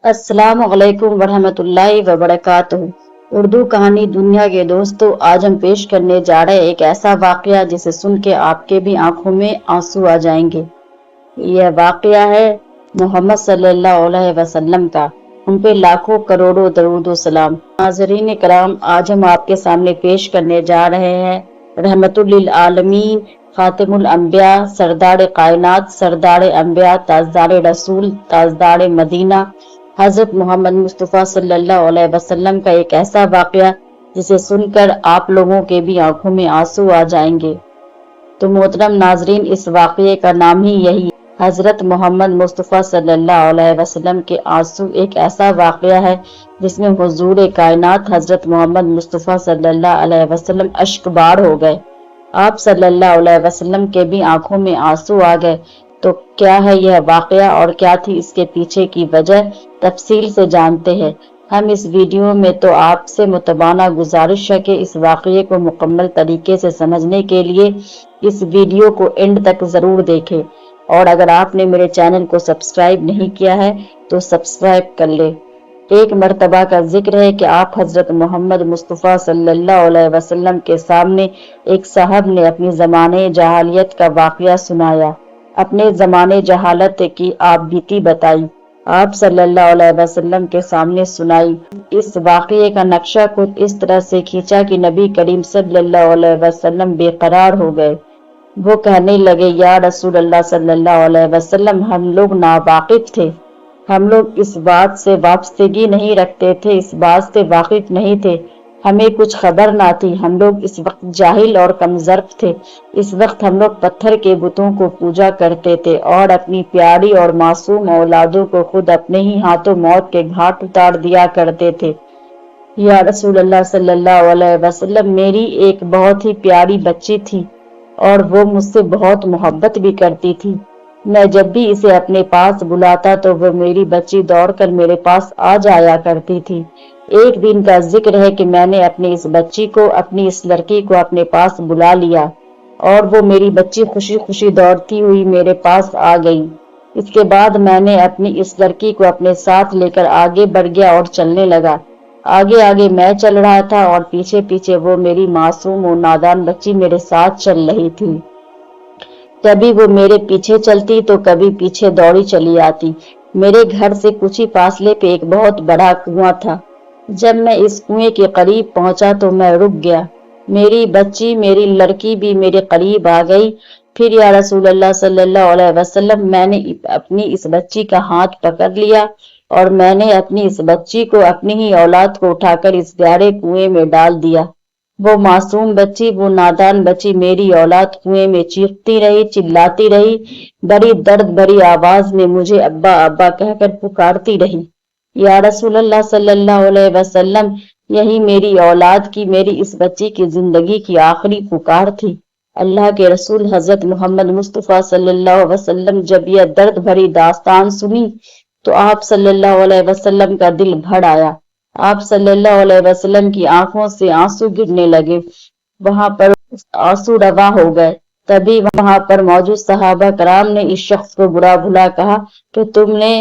अस्सलाम वालेकुम वरहमतुल्लाहि वबरकातुहू। उर्दू कहानी दुनिया के दोस्तों, आज हम पेश करने जा रहे हैं एक ऐसा वाकया जिसे सुन के आपके भी आंखों में आंसू आ जाएंगे। यह वाकया है मोहम्मद सल्लल्लाहु अलैहि वसल्लम का। उन पे लाखों करोड़ों दरूद व सलाम। नाज़रीन कराम, आज हम आपके सामने पेश करने जा रहे हैं रहमतुल लिल आलमीन, खातिमुल अंबिया, सरदार कायनात, सरदार अंबिया, ताजदार रसूल, ताजदार मदीना, हजरत मोहम्मद मुस्तफ़ा सल्लल्लाहु अलैहि वसल्लम का एक ऐसा वाकया जिसे सुनकर आप लोगों के भी आंखों में आंसू आ जाएंगे। तो मोहतरम नाजरीन, इस वाकये का नाम ही यही है। हजरत मोहम्मद मुस्तफ़ा सल्लल्लाहु अलैहि वसल्लम के आंसू एक ऐसा वाकया है जिसमें हुजूर कायनात हजरत मोहम्मद मुस्तफ़ा सल्लल्लाहु अलैहि वसल्लम अश्कबार हो गए। आप सल्लल्लाहु अलैहि वसल्लम के भी आंखों में आंसू आ गए। तो क्या है यह वाकया और क्या थी इसके पीछे की वजह, तफसील से जानते हैं हम इस वीडियो में। तो आपसे मुतबाना गुजारिश है कि इस वाकये को मुकम्मल तरीके से समझने के लिए इस वीडियो को एंड तक जरूर देखें। और अगर आपने मेरे चैनल को सब्सक्राइब नहीं किया है तो सब्सक्राइब कर ले। एक मर्तबा का जिक्र है कि आप हजरत मोहम्मद मुस्तफ़ा सल्लल्लाहु अलैहि वसल्लम के सामने एक साहब ने अपनी ज़माने जहालियत का वाकया सुनाया, अपने ज़माने जहालत की आप बीती बताई, आप सल्लल्लाहु अलैहि वसल्लम के सामने सुनाई। इस वाकये का नक्शा कुछ इस तरह से खींचा कि नबी करीम सल्लल्लाहु अलैहि वसल्लम बेकरार हो गए। वो कहने लगे, या रसूल अल्लाह सल्लल्लाहु अलैहि वसल्लम, हम लोग नावाकिफ थे, हम लोग इस बात से वाबस्तगी नहीं रखते थे, इस बात से वाकिफ नहीं थे, हमें कुछ खबर ना थी। हम लोग इस वक्त जाहिल और कमजर्फ थे। इस वक्त हम लोग पत्थर के बुतों को पूजा करते थे और अपनी प्यारी और मासूम औलादों को खुद अपने ही हाथों मौत के घाट उतार दिया करते थे। या रसूल अल्लाह सल्लल्लाहु अलैहि वसल्लम, मेरी एक बहुत ही प्यारी बच्ची थी और वो मुझसे बहुत मोहब्बत भी करती थी। मैं जब भी इसे अपने पास बुलाता तो वो मेरी बच्ची दौड़कर मेरे पास आ जाया करती थी। एक दिन का जिक्र है कि मैंने अपनी इस बच्ची को, अपनी इस लड़की को अपने पास बुला लिया और वो मेरी बच्ची खुशी खुशी दौड़ती हुई मेरे पास आ गई। इसके बाद मैंने अपनी इस लड़की को अपने साथ लेकर आगे बढ़ गया और चलने लगा। आगे आगे मैं चल रहा था और पीछे पीछे वो मेरी मासूम और नादान बच्ची मेरे साथ चल रही थी। कभी वो मेरे पीछे चलती तो कभी पीछे दौड़ी चली आती। मेरे घर से कुछ ही फासले पे एक बहुत बड़ा कुआं था। जब मैं इस कुएं के करीब पहुंचा तो मैं रुक गया। मेरी बच्ची, मेरी लड़की भी मेरे करीब आ गई। फिर या रसूल अल्लाह सल्लल्लाहु अलैहि वसल्लम, मैंने अपनी इस बच्ची का हाथ पकड़ लिया और मैंने अपनी इस बच्ची को, अपनी ही औलाद को उठाकर इस गहरे कुएं में डाल दिया। वो मासूम बच्ची, वो नादान बच्ची, मेरी औलाद कुएं में चीखती रही, चिल्लाती रही, बड़ी दर्द भरी आवाज में मुझे अब्बा अब्बा कहकर पुकारती रही। या रसूल अल्लाह सल्लल्लाहु अलैहि वसल्लम, यही मेरी औलाद की, मेरी इस बच्ची की जिंदगी की आखिरी पुकार थी। अल्लाह के रसूल हजरत मोहम्मद मुस्तफ़ा सल्लल्लाहु अलैहि वसल्लम जब यह दर्द भरी दास्तान सुनी तो आप सल्लल्लाहु अलैहि वसल्लम का दिल भर आया। आप सल्लल्लाहु अलैहि वसल्लम की आंखों से आंसू गिरने लगे। वहां पर आंसू रवा हो गए। तभी वहां पर मौजूद सहाबा कराम ने इस शख्स को बुरा भला कहा कि तुमने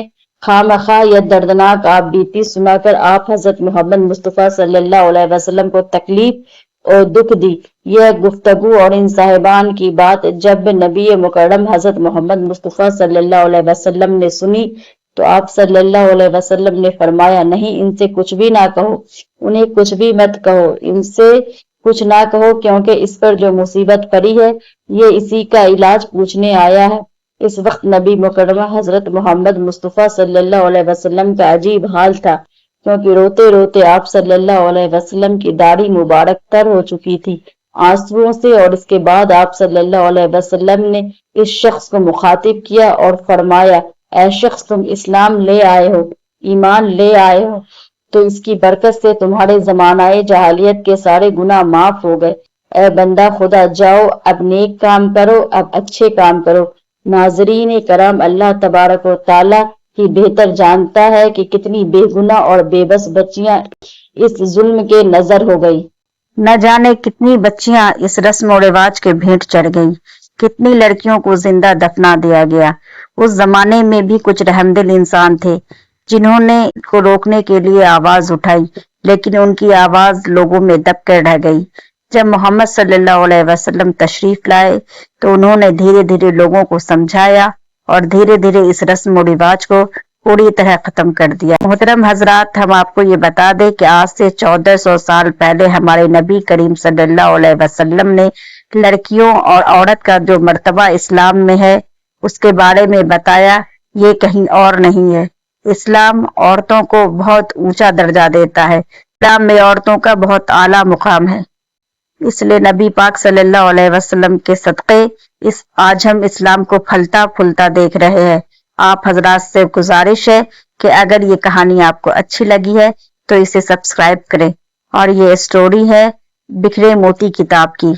खामखा यह दर्दनाक आप बीती सुनाकर आप हजरत मोहम्मद मुस्तफ़ा सल्लल्लाहु अलैहि वसल्लम को तकलीफ और दुख दी। यह गुफ्तगू और इन साहिबान की बात जब नबी मुकर्रम हजरत मोहम्मद मुस्तफ़ा सल्लल्लाहु अलैहि वसल्लम ने सुनी तो आप सल्लल्लाहु अलैहि वसल्लम ने फरमाया, नहीं, इनसे कुछ भी ना कहो, उन्हें कुछ भी मत कहो, इनसे कुछ ना कहो, क्योंकि इस पर जो मुसीबत पड़ी है ये इसी का इलाज पूछने आया है। इस वक्त नबी मुकर्रमा हजरत मोहम्मद मुस्तफ़ा सल्लल्लाहु अलैहि वसल्लम का अजीब हाल था, क्योंकि रोते रोते आप सल्लल्लाहु अलैहि वसल्लम की दाढ़ी मुबारक तर हो चुकी थी आंसुओं से। और इसके बाद आप सल्लल्लाहु अलैहि वसल्लम ने इस शख्स को मुखातिब किया और फरमाया, ऐ शख्स, तुम इस्लाम ले आए हो, ईमान ले आए हो, तो इसकी बरकत से तुम्हारे जमानाए जहालियत के सारे गुनाह माफ हो गए। ऐ बंदा खुदा, जाओ अब नेक काम करो, अब अच्छे काम करो। नाजरीन करम, अल्लाह तबारक व तआला ही बेहतर जानता है कि कितनी बेगुनाह और बेबस बच्चियां इस जुल्म के नजर हो गई। न जाने कितनी बच्चियां इस रस्म और रिवाज के भेंट चढ़ गई, कितनी लड़कियों को जिंदा दफना दिया गया। उस जमाने में भी कुछ रहमदिल इंसान थे जिन्होंने को रोकने के लिए आवाज उठाई, लेकिन उनकी आवाज लोगों में दब कर रह गई। जब मोहम्मद सल्लल्लाहु अलैहि वसल्लम तशरीफ लाए तो उन्होंने धीरे धीरे लोगों को समझाया और धीरे धीरे इस रस्म और रिवाज को पूरी तरह खत्म कर दिया। मोहतरम हजरात, हम आपको ये बता दें कि आज से 1400 साल पहले हमारे नबी करीम सल्लल्लाहु अलैहि वसल्लम ने लड़कियों और औरत का जो मर्तबा इस्लाम में है उसके बारे में बताया, ये कहीं और नहीं है। इस्लाम औरतों को बहुत ऊंचा दर्जा देता है। इस्लाम में औरतों का बहुत आला मुकाम है। इसलिए नबी पाक सल्लल्लाहु अलैहि वसल्लम के सदक़े आज हम इस्लाम को फलता फूलता देख रहे हैं। आप हजरात से गुजारिश है कि अगर ये कहानी आपको अच्छी लगी है तो इसे सब्सक्राइब करें। और ये स्टोरी है बिखरे मोती किताब की।